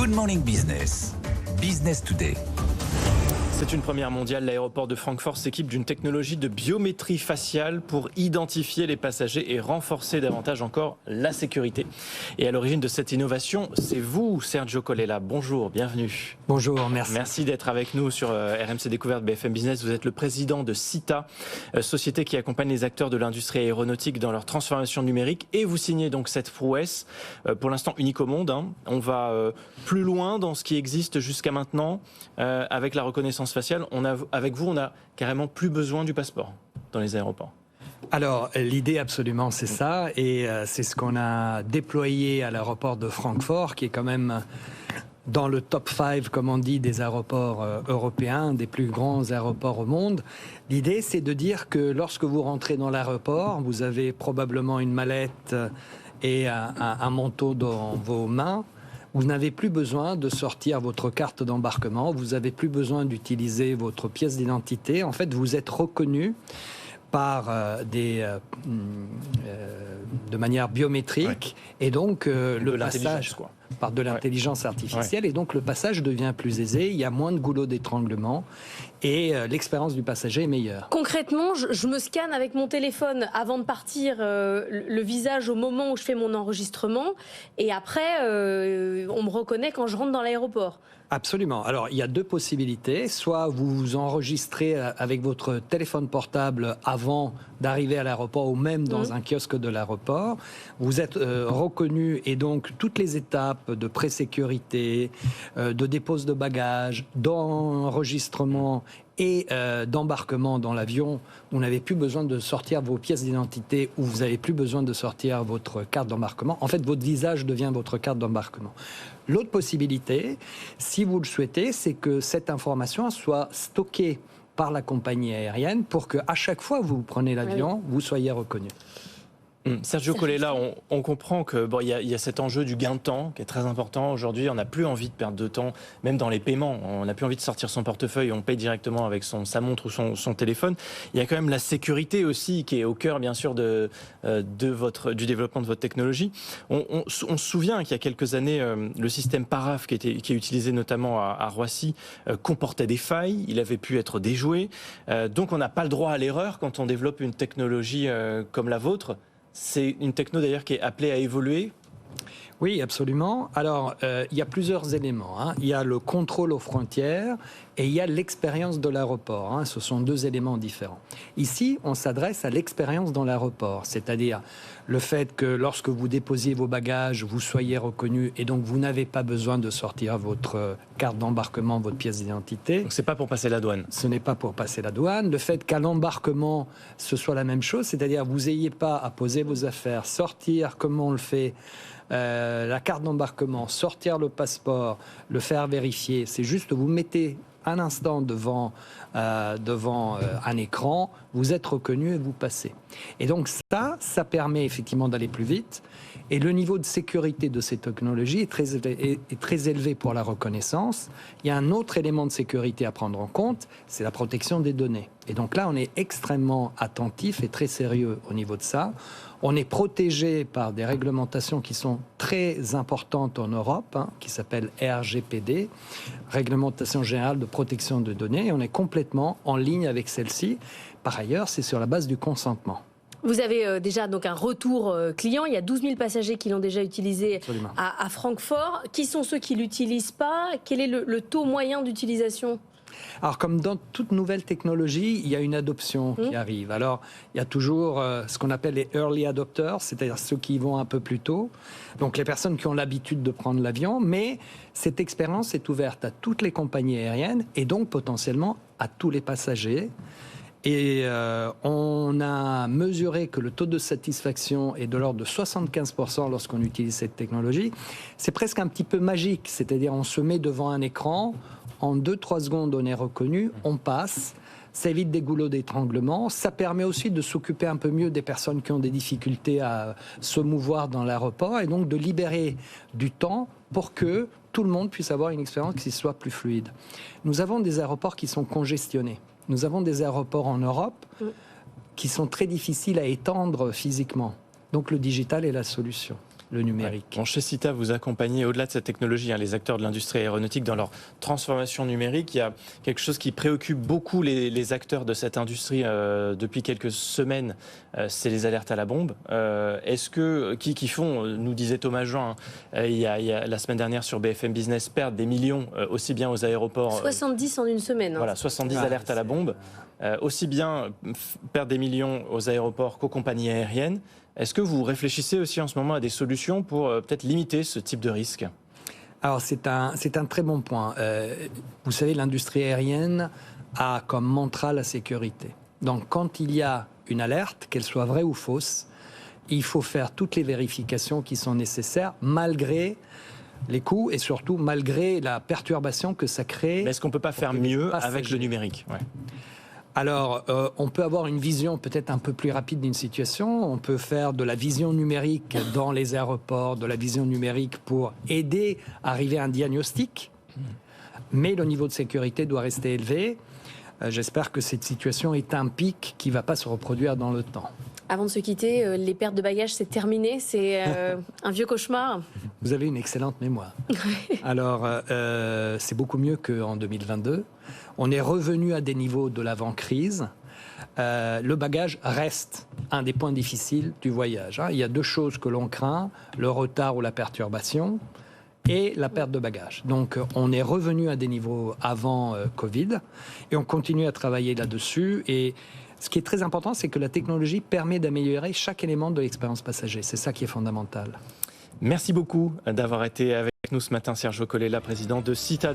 Good Morning Business, Business Today. C'est une première mondiale. L'aéroport de Francfort s'équipe d'une technologie de biométrie faciale pour identifier les passagers et renforcer davantage encore la sécurité. Et à l'origine de cette innovation, c'est vous, Sergio Colella. Bonjour, bienvenue. Bonjour, merci. Merci d'être avec nous sur RMC Découverte BFM Business. Vous êtes le président de SITA, société qui accompagne les acteurs de l'industrie aéronautique dans leur transformation numérique. Et vous signez donc cette prouesse, pour l'instant unique au monde. On va plus loin dans ce qui existe jusqu'à maintenant avec la reconnaissance faciale. Avec vous, on n'a carrément plus besoin du passeport dans les aéroports. Alors, l'idée absolument, c'est ça. Et c'est ce qu'on a déployé à l'aéroport de Francfort, qui est quand même dans le top 5, comme on dit, des aéroports européens, des plus grands aéroports au monde. L'idée, c'est de dire que lorsque vous rentrez dans l'aéroport, vous avez probablement une mallette et un manteau dans vos mains. Vous n'avez plus besoin de sortir votre carte d'embarquement, vous n'avez plus besoin d'utiliser votre pièce d'identité. En fait, vous êtes reconnu par de manière biométrique, ouais. Et donc le passage par de l'intelligence artificielle, ouais. Et donc le passage devient plus aisé, il y a moins de goulot d'étranglement et l'expérience du passager est meilleure. Concrètement, je me scanne avec mon téléphone avant de partir le visage au moment où je fais mon enregistrement et après on me reconnaît quand je rentre dans l'aéroport. Absolument. Alors, il y a deux possibilités. Soit vous vous enregistrez avec votre téléphone portable avant d'arriver à l'aéroport ou même dans un kiosque de l'aéroport. Vous êtes reconnu et donc toutes les étapes de pré-sécurité, de dépose de bagages, d'enregistrement et d'embarquement dans l'avion, vous n'avez plus besoin de sortir vos pièces d'identité ou vous n'avez plus besoin de sortir votre carte d'embarquement. En fait, votre visage devient votre carte d'embarquement. L'autre possibilité, si vous le souhaitez, c'est que cette information soit stockée par la compagnie aérienne pour qu'à chaque fois que vous prenez l'avion, vous soyez reconnu. Sergio Colella, on comprend que il y a cet enjeu du gain de temps qui est très important aujourd'hui. On n'a plus envie de perdre de temps, même dans les paiements. On n'a plus envie de sortir son portefeuille. On paye directement avec sa montre ou son téléphone. Il y a quand même la sécurité aussi qui est au cœur, bien sûr, du développement de votre technologie. On se souvient qu'il y a quelques années, le système Paraf qui est utilisé notamment à Roissy comportait des failles. Il avait pu être déjoué. Donc on n'a pas le droit à l'erreur quand on développe une technologie comme la vôtre. C'est une techno d'ailleurs qui est appelée à évoluer. Oui, absolument. Alors, il y a plusieurs éléments. Il y a le contrôle aux frontières et il y a l'expérience de l'aéroport. Ce sont deux éléments différents. Ici, on s'adresse à l'expérience dans l'aéroport, c'est-à-dire le fait que lorsque vous déposiez vos bagages, vous soyez reconnu et donc vous n'avez pas besoin de sortir votre carte d'embarquement, votre pièce d'identité. Donc, c'est pas pour passer la douane. Ce n'est pas pour passer la douane. Le fait qu'à l'embarquement, ce soit la même chose, c'est-à-dire vous n'ayez pas à poser vos affaires, sortir comme on le fait. La carte d'embarquement, sortir le passeport, le faire vérifier, c'est juste vous mettez un instant devant un écran, vous êtes reconnu et vous passez. Et donc ça permet effectivement d'aller plus vite. Et le niveau de sécurité de ces technologies est très élevé pour la reconnaissance. Il y a un autre élément de sécurité à prendre en compte, c'est la protection des données. Et donc là, on est extrêmement attentif et très sérieux au niveau de ça. On est protégé par des réglementations qui sont très importantes en Europe, qui s'appellent RGPD, Réglementation Générale de Protection de Données. Et on est complètement en ligne avec celle-ci. Par ailleurs, c'est sur la base du consentement. Vous avez déjà donc un retour client. Il y a 12 000 passagers qui l'ont déjà utilisé à Francfort. Qui sont ceux qui ne l'utilisent pas? Quel est le taux moyen d'utilisation? Alors, comme dans toute nouvelle technologie, il y a une adoption qui arrive. Alors, il y a toujours ce qu'on appelle les early adopters, c'est-à-dire ceux qui y vont un peu plus tôt. Donc, les personnes qui ont l'habitude de prendre l'avion. Mais cette expérience est ouverte à toutes les compagnies aériennes et donc potentiellement à tous les passagers. Et on a mesuré que le taux de satisfaction est de l'ordre de 75% lorsqu'on utilise cette technologie. C'est presque un petit peu magique, c'est-à-dire on se met devant un écran, en 2-3 secondes on est reconnu, on passe, ça évite des goulots d'étranglement, ça permet aussi de s'occuper un peu mieux des personnes qui ont des difficultés à se mouvoir dans l'aéroport et donc de libérer du temps pour que tout le monde puisse avoir une expérience qui soit plus fluide. Nous avons des aéroports qui sont congestionnés. Nous avons des aéroports en Europe qui sont très difficiles à étendre physiquement. Donc le digital est la solution. le numérique. Ouais. Bon, chez Sita, vous accompagnez au-delà de cette technologie les acteurs de l'industrie aéronautique dans leur transformation numérique. Il y a quelque chose qui préoccupe beaucoup les acteurs de cette industrie depuis quelques semaines, c'est les alertes à la bombe. Est-ce que qui font, nous disait Thomas Jean, il y a la semaine dernière sur BFM Business, perdent des millions aussi bien aux aéroports. 70 en une semaine. Voilà, 70 alertes à la bombe. Aussi bien perdre des millions aux aéroports qu'aux compagnies aériennes. Est-ce que vous réfléchissez aussi en ce moment à des solutions pour peut-être limiter ce type de risque ? Alors c'est un très bon point. Vous savez, l'industrie aérienne a comme mantra la sécurité. Donc quand il y a une alerte, qu'elle soit vraie ou fausse, il faut faire toutes les vérifications qui sont nécessaires, malgré les coûts et surtout malgré la perturbation que ça crée. Mais est-ce qu'on ne peut pas faire mieux avec le numérique ? Alors, on peut avoir une vision peut-être un peu plus rapide d'une situation. On peut faire de la vision numérique dans les aéroports, de la vision numérique pour aider à arriver à un diagnostic. Mais le niveau de sécurité doit rester élevé. J'espère que cette situation est un pic qui ne va pas se reproduire dans le temps. Avant de se quitter, les pertes de bagages, c'est terminé. C'est un vieux cauchemar. Vous avez une excellente mémoire. Alors, c'est beaucoup mieux qu'en 2022. On est revenu à des niveaux de l'avant-crise. Le bagage reste un des points difficiles du voyage. Il y a deux choses que l'on craint, le retard ou la perturbation et la perte de bagages. Donc on est revenu à des niveaux avant Covid et on continue à travailler là-dessus. Et ce qui est très important, c'est que la technologie permet d'améliorer chaque élément de l'expérience passager. C'est ça qui est fondamental. Merci beaucoup d'avoir été avec nous ce matin, Sergio Colella, président de Sita.